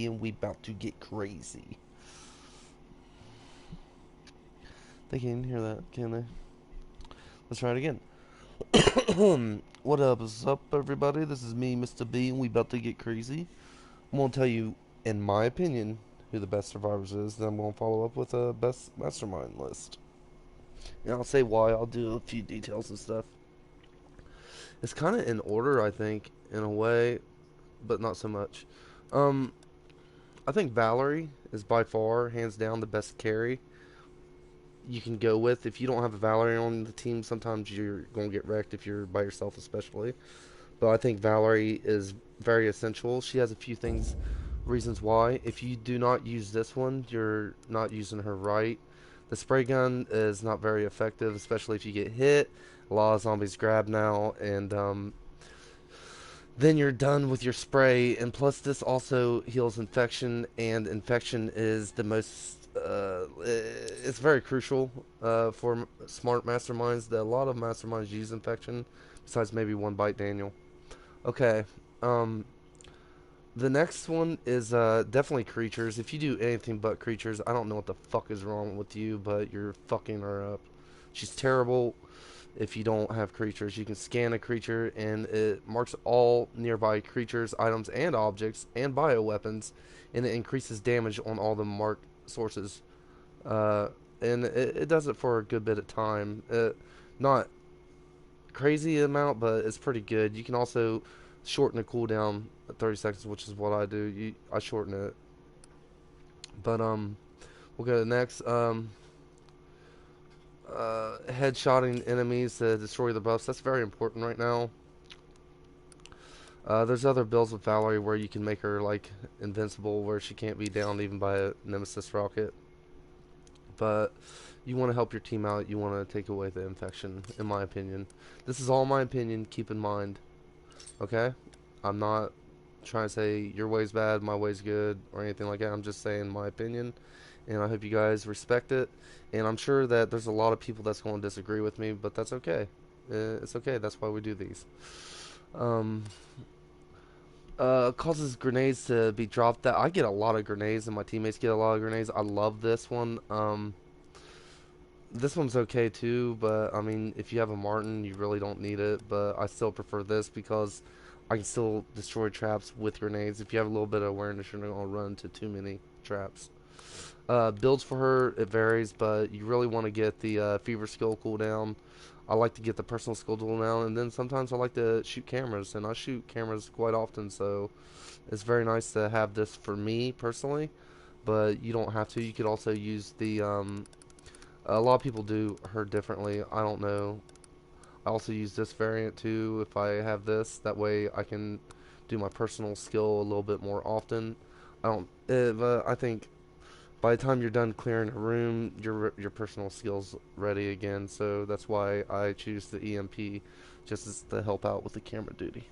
and we about to get crazy. They can't hear that, can they? Let's try it again. What up? What's up, everybody? This is me, Mr. B, and we about to get crazy. I'm gonna tell you, in my opinion, who the best survivors is. Then I'm gonna follow up with a best mastermind list, and I'll say why. I'll do a few details and stuff. It's kind of in order, I think, in a way, but not so much. Um, I think Valerie is by far, hands down, the best carry you can go with. If you don't have a Valerie on the team, sometimes you're going to get wrecked if you're by yourself, especially. But I think Valerie is very essential. She has a few things, reasons why. If you do not use this one, you're not using her right. The spray gun is not very effective, especially if you get hit. A lot of zombies grab now, and then you're done with your spray. And plus, this also heals infection, and infection is the most. It's very crucial for smart masterminds. That a lot of masterminds use infection, besides maybe one bite Daniel. Okay. Um, the next one is definitely creatures. If you do anything but creatures, I don't know what the fuck is wrong with you, but you're fucking her up. She's terrible if you don't have creatures. You can scan a creature and it marks all nearby creatures, items, and objects, and bioweapons, and it increases damage on all the marked sources. Uh, and it does it for a good bit of time. Not crazy amount, but it's pretty good. You can also shorten the cooldown at 30 seconds, which is what I do. I shorten it. But we'll go to the next. Headshotting enemies to destroy the buffs. That's very important right now. There's other builds with Valerie where you can make her like invincible, where she can't be downed even by a nemesis rocket. But you want to help your team out. You want to take away the infection, in my opinion. This is all my opinion. Keep in mind, okay? I'm not trying to say your way's bad, my way's good, or anything like that. I'm just saying my opinion, and I hope you guys respect it. And I'm sure that there's a lot of people that's going to disagree with me, but that's okay. It's okay. That's why we do these. Um, causes grenades to be dropped. That I get a lot of grenades, and my teammates get a lot of grenades. I love this one. This one's okay too, but I mean, if you have a Martin, you really don't need it. But I still prefer this because I can still destroy traps with grenades. If you have a little bit of awareness, you're not gonna run into too many traps. Builds for her, it varies, but you really want to get the fever skill cooldown. I like to get the personal skill cooldown, and then sometimes I like to shoot cameras, and I shoot cameras quite often, so it's very nice to have this for me personally. But you don't have to. You could also use the a lot of people do her differently. I don't know. I also use this variant too if I have this. That way I can do my personal skill a little bit more often. I don't. I think by the time you're done clearing a room, your personal skills ready again. So that's why I choose the EMP, just as to help out with the camera duty.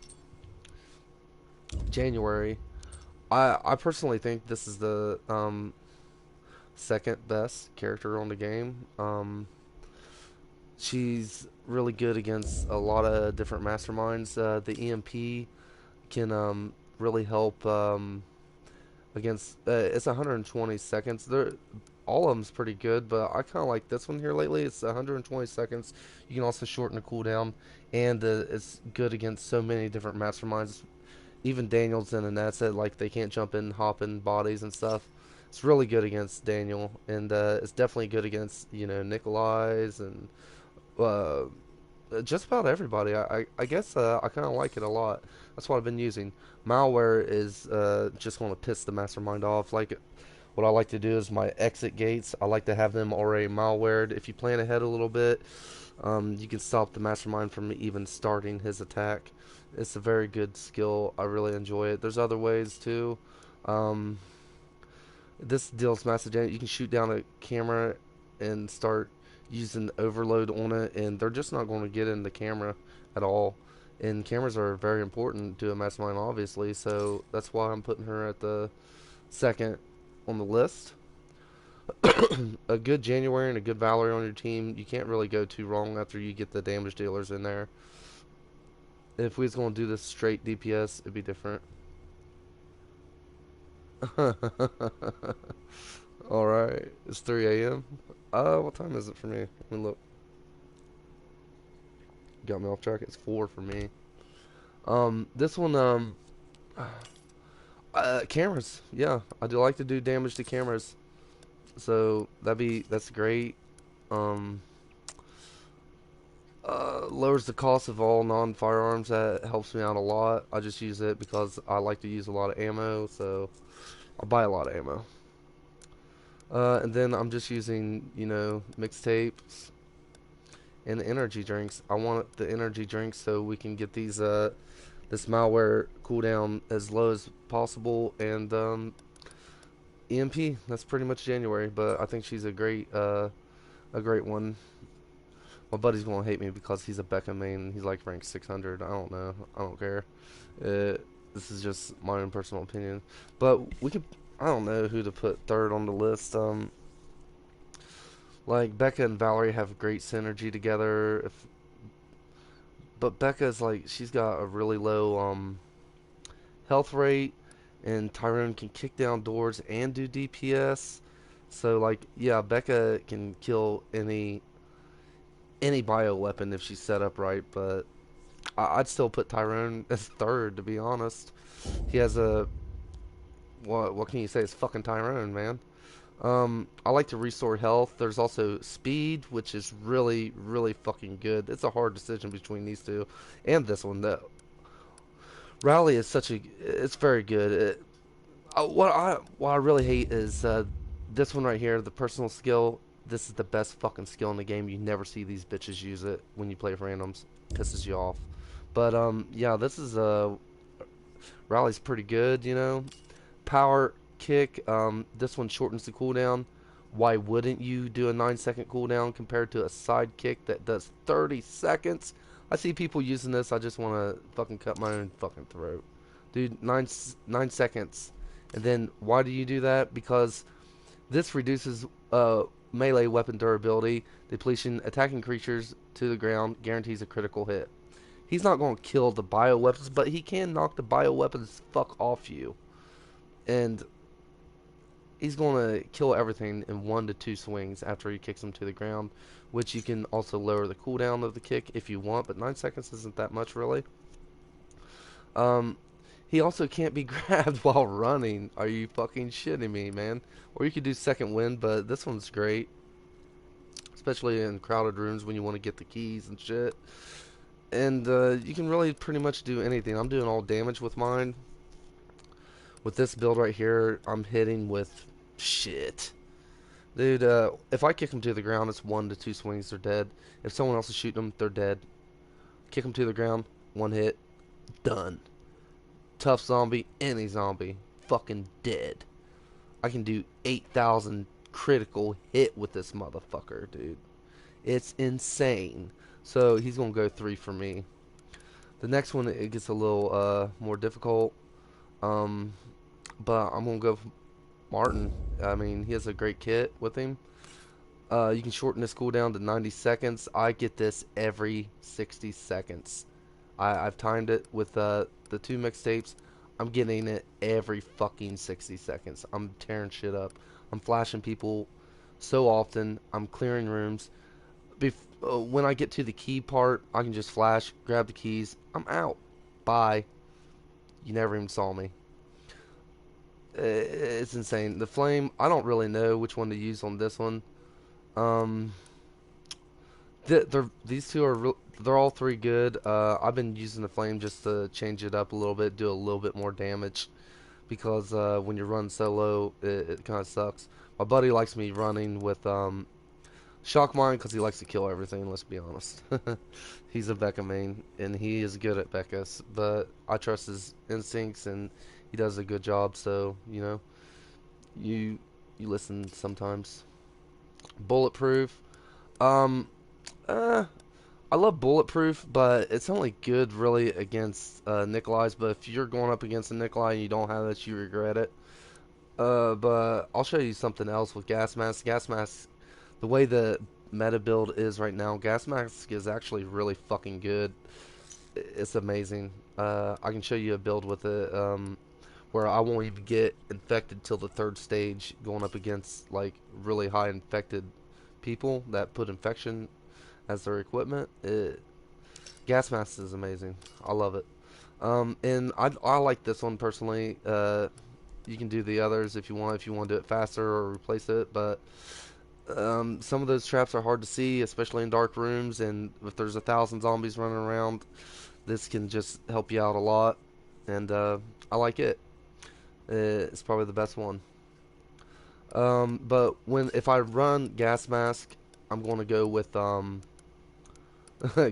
January. I personally think this is the second best character on the game. She's really good against a lot of different masterminds. The EMP can really help against. It's 120 seconds. All of them's pretty good, but I kind of like this one here lately. It's 120 seconds. You can also shorten the cooldown, and it's good against so many different masterminds. Even Daniel's in, and that's it. Like they can't jump in, hop in bodies and stuff. It's really good against Daniel, and it's definitely good against Nikolai's and uh, just about everybody. I guess I kind of like it a lot. That's what I've been using. Malware is just going to piss the mastermind off. Like what I like to do is my exit gates. I like to have them already malwared. If you plan ahead a little bit, you can stop the mastermind from even starting his attack. It's a very good skill. I really enjoy it. There's other ways too. Um, this deals massive damage. You can shoot down a camera and start using overload on it, and they're just not going to get in the camera at all. And cameras are very important to a mastermind, obviously, so that's why I'm putting her at the second on the list. A good January and a good Valerie on your team, you can't really go too wrong after you get the damage dealers in there. If we was going to do this straight DPS, it'd be different. Alright, it's 3 a.m. What time is it for me? Let me look. Got me off track. It's 4 for me. This one, cameras. Yeah, I do like to do damage to cameras. So that's great. Um, lowers the cost of all non-firearms. That helps me out a lot. I just use it because I like to use a lot of ammo, so I buy a lot of ammo. And then I'm just using, mixtapes and energy drinks. I want the energy drinks so we can get this malware cooldown as low as possible. And EMP, that's pretty much January, but I think she's a great one. My buddy's gonna hate me because he's a Becca main. He's like ranked 600. I don't know. I don't care. Uh, this is just my own personal opinion. But we could. I don't know who to put third on the list. Like Becca and Valerie have great synergy together. But Becca's like she's got a really low health rate, and Tyrone can kick down doors and do DPS. So like yeah, Becca can kill any bio weapon if she's set up right, but I'd still put Tyrone as third to be honest. He has a what can you say? It's fucking Tyrone, man. I like to restore health. There's also speed, which is really, really fucking good. It's a hard decision between these two, and this one. The rally is it's very good. What I really hate is this one right here, the personal skill. This is the best fucking skill in the game. You never see these bitches use it when you play randoms. Pisses you off. But yeah, this is rally's pretty good. Power kick. This one shortens the cooldown. Why wouldn't you do a 9-second cooldown compared to a side kick that does 30 seconds? I see people using this. I just want to fucking cut my own fucking throat, dude. 9 seconds. And then why do you do that? Because this reduces melee weapon durability, depletion, attacking creatures to the ground, guarantees a critical hit. He's not going to kill the bio weapons, but he can knock the bio weapons fuck off you. And he's going to kill everything in 1 to 2 swings after he kicks them to the ground, which you can also lower the cooldown of the kick if you want, but 9 seconds isn't that much really. Um, he also can't be grabbed while running. Are you fucking shitting me, man? Or you could do second wind, but this one's great, especially in crowded rooms when you want to get the keys and shit. And you can really pretty much do anything. I'm doing all damage with mine. With this build right here, I'm hitting with shit. Dude, if I kick them to the ground, it's 1 to 2 swings, they're dead. If someone else is shooting them, they're dead. Kick them to the ground, one hit, done. Tough zombie, any zombie, fucking dead. I can do 8,000 critical hit with this motherfucker, dude. It's insane. So he's gonna go 3 for me. The next one, it gets a little more difficult. Um, but I'm gonna go Martin. I mean, he has a great kit with him. You can shorten this cooldown to 90 seconds. I get this every 60 seconds. I've timed it with the 2 mixtapes. I'm getting it every fucking 60 seconds. I'm tearing shit up. I'm flashing people so often. I'm clearing rooms. When I get to the key part, I can just flash, grab the keys. I'm out. Bye. You never even saw me. It's insane. The flame, I don't really know which one to use on this one. Um, these two are they're all three good. I've been using the flame just to change it up a little bit, do a little bit more damage because when you run solo, it kind of sucks. My buddy likes me running with shock mine because he likes to kill everything. Let's be honest. He's a Becca main and he is good at Becca's, but I trust his instincts and he does a good job. So you listen sometimes. Bulletproof. Um, uh, I love bulletproof, but it's only good really against Nikolai's. But if you're going up against a Nikolai and you don't have it, you regret it. But I'll show you something else with gas mask. Gas mask, the way the meta build is right now, gas mask is actually really fucking good. It's amazing. I can show you a build with it. where I won't even get infected till the third stage, going up against like really high infected people that put infection as their equipment. Gas mask is amazing. I love it. And I like this one personally. You can do the others if you want. If you want to do it faster or replace it, but some of those traps are hard to see, especially in dark rooms. And if there's 1,000 zombies running around, this can just help you out a lot. And I like it. It's probably the best one. But when if I run gas mask, I'm going to go with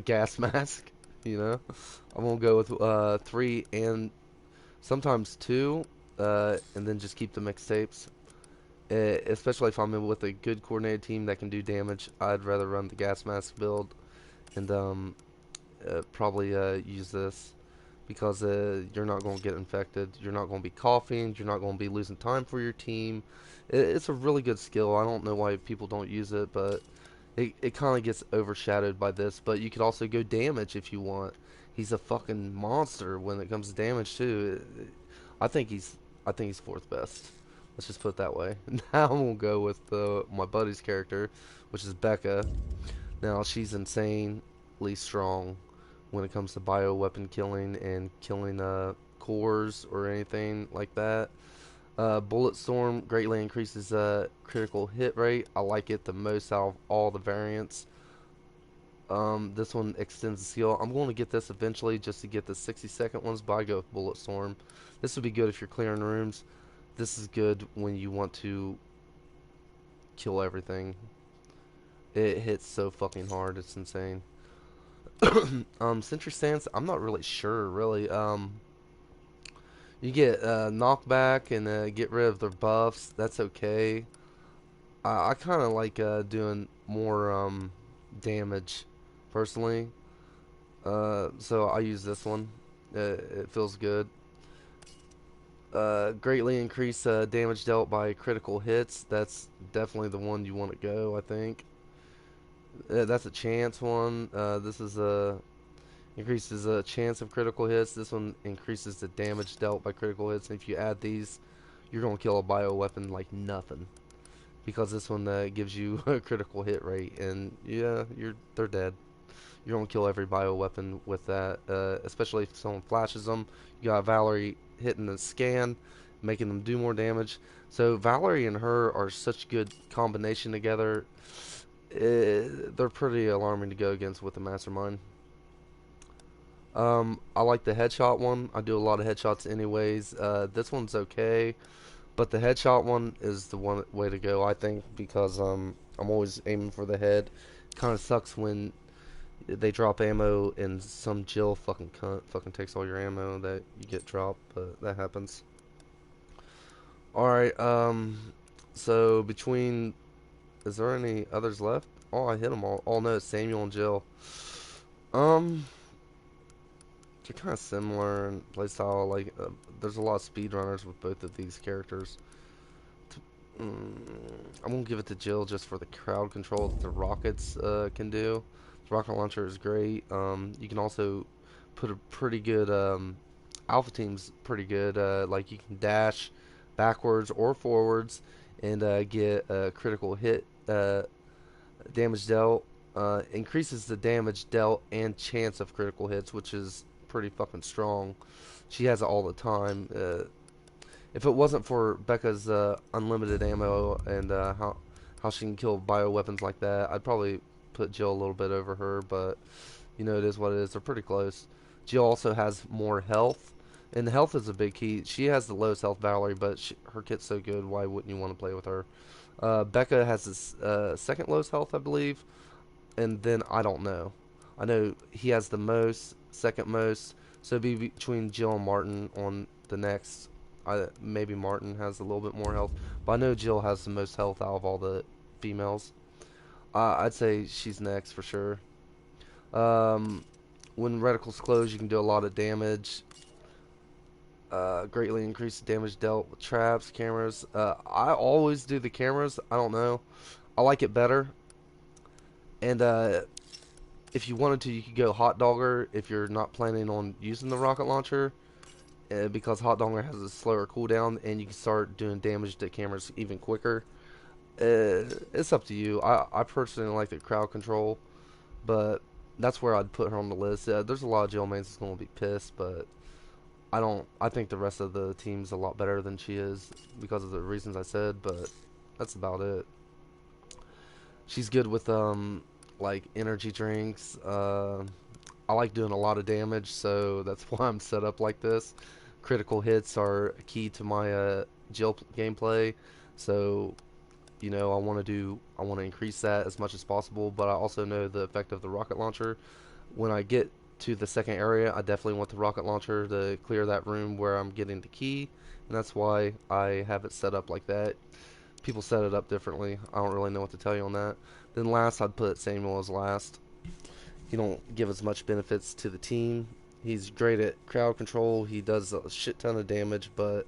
gas mask. You know, I'm gonna go with three and sometimes two, and then just keep the mixtapes. Especially if I'm in with a good coordinated team that can do damage, I'd rather run the gas mask build and probably use this because you're not going to get infected. You're not going to be coughing. You're not going to be losing time for your team. It's a really good skill. I don't know why people don't use it, but it kind of gets overshadowed by this. But you could also go damage if you want. He's a fucking monster when it comes to damage too. I think he's I think he's fourth best. Let's just put it that way. Now I'm gonna go with my buddy's character, which is Becca. Now she's insanely strong when it comes to bioweapon killing and killing cores or anything like that. Bullet Storm greatly increases critical hit rate. I like it the most out of all the variants. This one extends the skill. I'm going to get this eventually just to get the 60-second ones, but I go with Bullet Storm. This would be good if you're clearing rooms. This is good when you want to kill everything. It hits so fucking hard, it's insane. Sentry Stance, I'm not really sure, really. You get knockback and get rid of their buffs. That's okay. I kind of like doing more damage, personally. So I use this one. It feels good. Greatly increase damage dealt by critical hits. That's definitely the one you want to go, I think. That's a chance one. This is a increases a chance of critical hits. This one increases the damage dealt by critical hits. And if you add these, you're gonna kill a bio weapon like nothing because this one gives you a critical hit rate, and yeah, they're dead. You're gonna kill every bio weapon with that, especially if someone flashes them. You got Valerie hitting the scan, making them do more damage. So Valerie and her are such good combination together. They're pretty alarming to go against with the mastermind. I like the headshot one. I do a lot of headshots anyways. This one's okay, but the headshot one is the one way to go, I think, because I'm always aiming for the head. Kind of sucks when they drop ammo and some Jill fucking cunt fucking takes all your ammo that you get dropped, but that happens. Alright, so between, is there any others left? Oh, I hit them all. Oh no, Samuel and Jill. Um, they're kind of similar in playstyle. Like, there's a lot of speedrunners with both of these characters. Mm, I'm gonna give it to Jill just for the crowd control that the rockets can do. The rocket launcher is great. You can also put a pretty good Alpha Team's pretty good. Like you can dash backwards or forwards and get a critical hit damage dealt. Increases the damage dealt and chance of critical hits, which is pretty fucking strong. She has it all the time. If it wasn't for Becca's unlimited ammo and how she can kill bioweapons like that, I'd probably put Jill a little bit over her. But you know, it is what it is. They're pretty close. Jill also has more health, and the health is a big key. She has the lowest health Valerie, but her kit's so good. Why wouldn't you want to play with her? Becca has this second lowest health, I believe, and then I don't know. I know he has the most, second most. So it'd be between Jill and Martin on the next. Maybe Martin has a little bit more health, but I know Jill has the most health out of all the females. I'd say she's next for sure. Um, when reticles close, you can do a lot of damage. Greatly increase the damage dealt with traps, cameras. I always do the cameras. I don't know. I like it better. And if you wanted to, you could go hot dogger if you're not planning on using the rocket launcher. because Hot Donger has a slower cooldown, and you can start doing damage to cameras even quicker. It's up to you. I personally like the crowd control, but that's where I'd put her on the list. There's a lot of Jill mains that's going to be pissed, but I don't. I think the rest of the team's a lot better than she is because of the reasons I said, but that's about it. She's good with like energy drinks. I like doing a lot of damage, so that's why I'm set up like this. Critical hits are key to my Jill gameplay, so I want to increase that as much as possible. But I also know the effect of the rocket launcher. When I get to the second area, I definitely want the rocket launcher to clear that room where I'm getting the key, and that's why I have it set up like that. People set it up differently. I don't really know what to tell you on that. Then last, I'd put Samuel as last. He don't give as much benefits to the team. He's great at crowd control. He does a shit ton of damage, but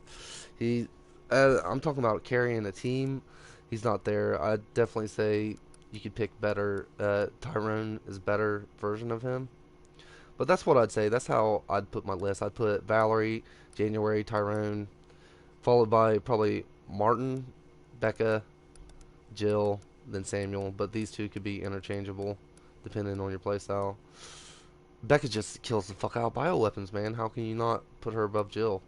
he, I'm talking about carrying a team. He's not there. I'd definitely say you could pick better. Tyrone is a better version of him. But that's what I'd say. That's how I'd put my list. I'd put Valerie, January, Tyrone, followed by probably Martin, Becca, Jill, then Samuel. But these two could be interchangeable depending on your playstyle. Becca just kills the fuck out of bioweapons, man. How can you not put her above Jill?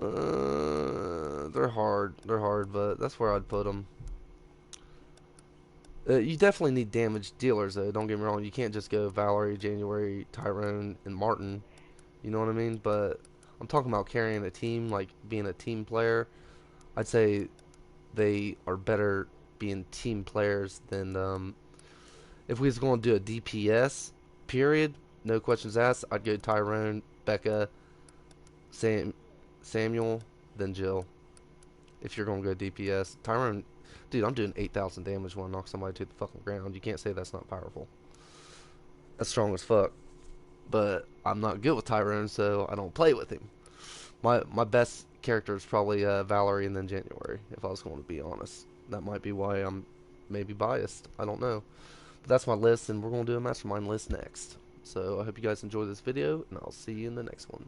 They're hard. They're hard, but that's where I'd put them. You definitely need damage dealers, though. Don't get me wrong. You can't just go Valerie, January, Tyrone, and Martin. You know what I mean? But I'm talking about carrying a team, like being a team player. I'd say they are better being team players than if we was going to do a DPS. Period. No questions asked. I'd go Tyrone, Becca, Sam, Samuel, then Jill. If you're going to go DPS, Tyrone, dude, I'm doing 8,000 damage when I knock somebody to the fucking ground. You can't say that's not powerful. That's strong as fuck. But I'm not good with Tyrone, so I don't play with him. My best character is probably Valerie and then January, if I was going to be honest. That might be why I'm maybe biased. I don't know. But that's my list, and we're going to do a mastermind list next. So I hope you guys enjoy this video, and I'll see you in the next one.